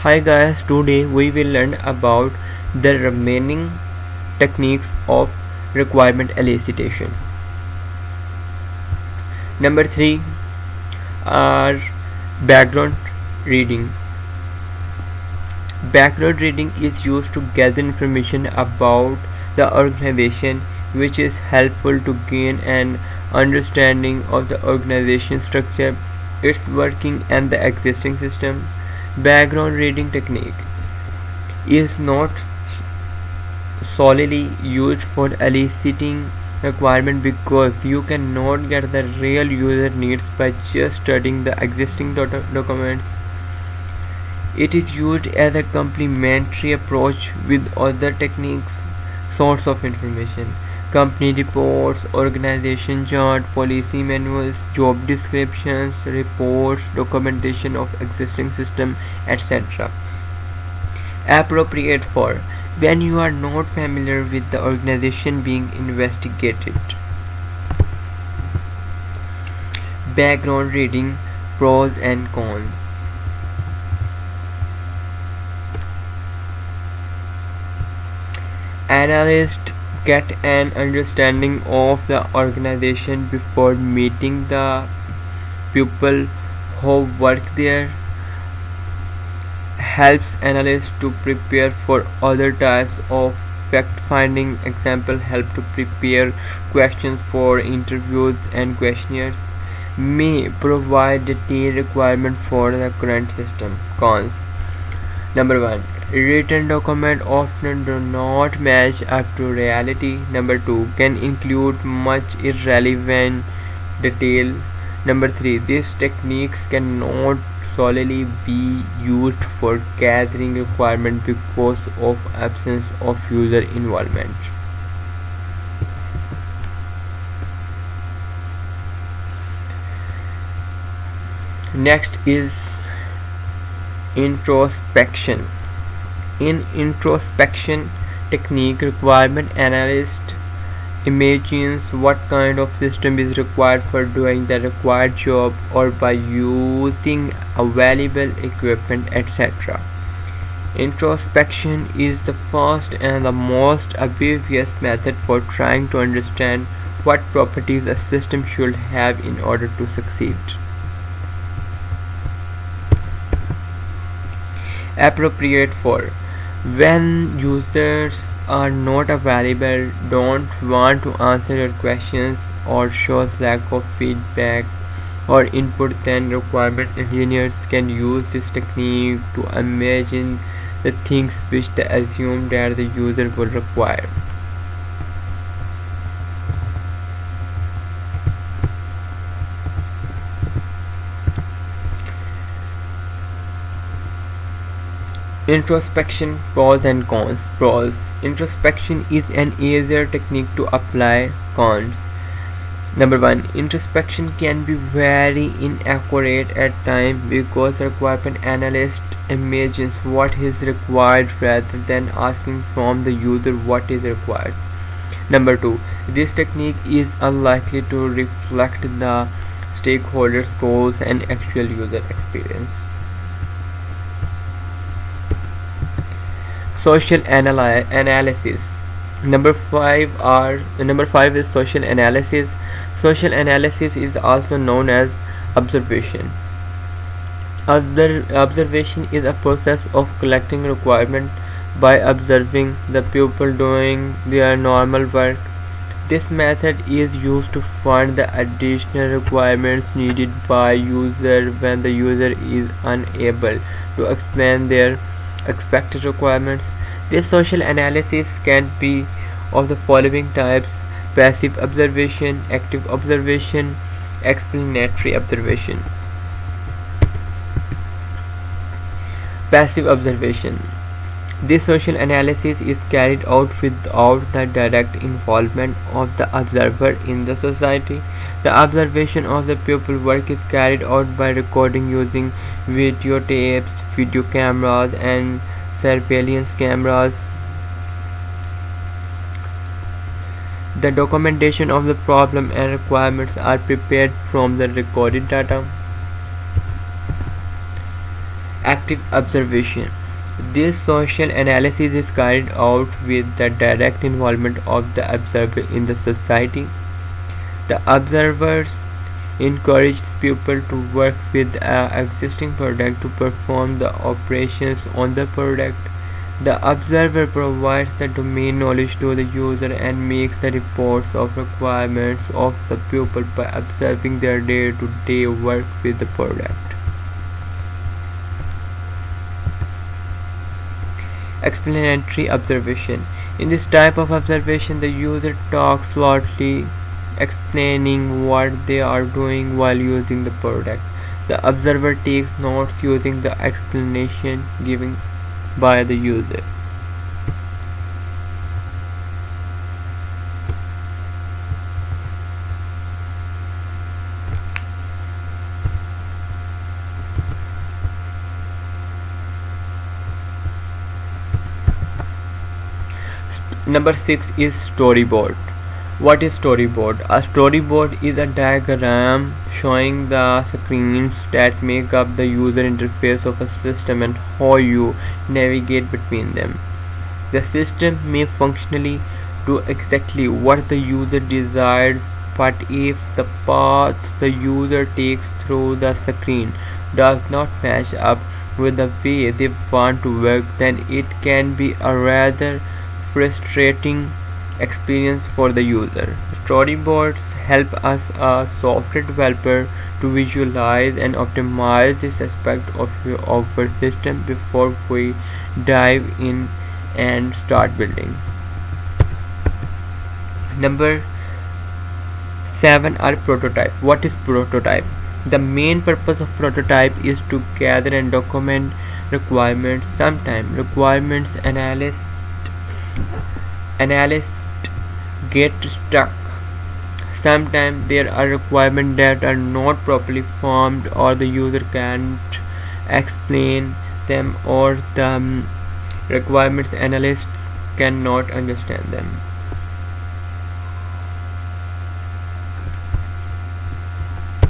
Hi guys, today we will learn about the remaining techniques of requirement elicitation. Number 3 are background reading. Background reading is used to gather information about the organization, which is helpful to gain an understanding of the organization structure, its working and the existing system. Background reading technique is not solely used for eliciting requirement because you cannot get the real user needs by just studying the existing documents. It is used as a complementary approach with other techniques. Source of information: company reports, organization chart, policy manuals, job descriptions, reports, documentation of existing system, etc. Appropriate for when you are not familiar with the organization being investigated. Background reading, pros and cons. Analysts get an understanding of the organization before meeting the people who work there. Helps analysts to prepare for other types of fact-finding. Example, help to prepare questions for interviews and questionnaires. May provide detailed requirement for the current system. Cons: Number 1. Written documents often do not match up to reality. Number 2. Can include much irrelevant detail. Number 3. These techniques cannot solely be used for gathering requirements because of absence of user involvement. Next is introspection. In introspection technique, requirement analyst imagines what kind of system is required for doing the required job or by using available equipment, etc. Introspection is the first and the most obvious method for trying to understand what properties a system should have in order to succeed. Appropriate for when users are not available, don't want to answer your questions, or shows lack of feedback or input, then requirement engineers can use this technique to imagine the things which they assume that the user will require. Introspection, pros and cons. Pros: introspection is an easier technique to apply. Cons: Number 1. Introspection can be very inaccurate at times because requirement analyst imagines what is required rather than asking from the user what is required. Number 2. This technique is unlikely to reflect the stakeholders' goals and actual user experience. Social analysis. Number 5 is social analysis. Social analysis is also known as observation. Observation is a process of collecting requirements by observing the pupil doing their normal work. This method is used to find the additional requirements needed by user when the user is unable to explain their expected requirements. This social analysis can be of the following types: passive observation, active observation, explanatory observation. Passive observation. This social analysis is carried out without the direct involvement of the observer in the society. The observation of the pupil work is carried out by recording using videotapes, video cameras, and surveillance cameras. The documentation of the problem and requirements are prepared from the recorded data. Active observation. This social analysis is carried out with the direct involvement of the observer in the society. The observers encourage people to work with an existing product to perform the operations on the product. The observer provides the domain knowledge to the user and makes the reports of requirements of the pupil by observing their day-to-day work with the product. Explanatory observation. In this type of observation, the user talks loudly, explaining what they are doing while using the product. The observer takes notes using the explanation given by the user. Number 6 is storyboard. What is storyboard? A storyboard is a diagram showing the screens that make up the user interface of a system and how you navigate between them. The system may functionally do exactly what the user desires, but if the path the user takes through the screen does not match up with the way they want to work, then it can be a rather frustrating experience for the user. Storyboards help us, a software developer, to visualize and optimize this aspect of our system before we dive in and start building. Number 7 are prototype. What is prototype? The main purpose of prototype is to gather and document requirements. Sometimes requirements analysts get stuck. Sometimes there are requirements that are not properly formed or the user can't explain them or the requirements analysts cannot understand them.